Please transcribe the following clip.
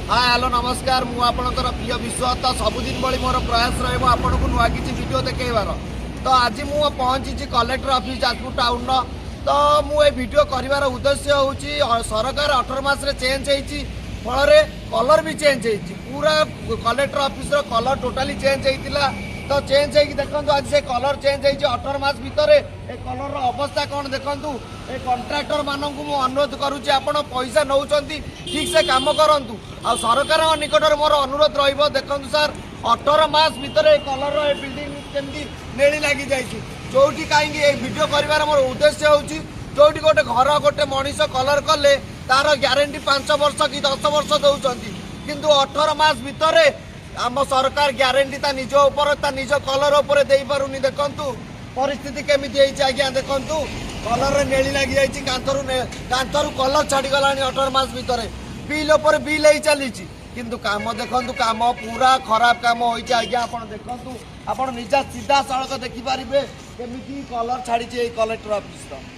Hi hello नमस्कार मु आपणकर प्रिय विश्वता सबुदिन भली मोर प्रयास रहिबो आपनको नुआ किछि वीडियो देखेबार। तो आज मु पहुंची कलेक्टर ऑफिस जाजपुर टाउन तो मु ए वीडियो करिवार उद्देश्य होउची सरकार 18 मास रे चेंज हेछि फल कलर भी चेंज हेछि पूरा कलेक्टर ऑफिस रो कलर टोटली चेंज हेतिला। तो चेंज होगी देखो आज से कलर चेंज होती 18 मास भितर ए कलर अवस्था कौन देखु ए कंट्राक्टर मानू अनुरोध करुच्ची आपण पैसा नौ ठीक से काम करूँ आ सरकार निकट मोर अनुरोध देखु सर 18 मास भितर ए कलर ए बिल्डिंग केमती नेली लगी जाइए जोटी कहीं वीडियो कर मोर उद्देश्य होची जोटी गोटे घर गोटे मनीष कलर कले तार ग्यारंटी 5 वर्ष कि 10 वर्ष दौरान किंतु 18 मास भितर आम सरकार ग्यारंटी ता निज ऊपर ता निज कलर उपर दे पारुनी। देखंतु परिस्थिति केमिति होइछि आज्ञा देखंतु कलर रे नेली लागि जाइछि कांथरु कलर छाडी गलानी 18 मास भितर बिल उपर बिल ही चली किंतु काम देखंतु काम पूरा खराब काम होइछि आज्ञा आपण देखंतु आपण निजा सीधा सड़क देखि पारिबे केमिति कलर छाडी छि कलेक्टर ऑफिस।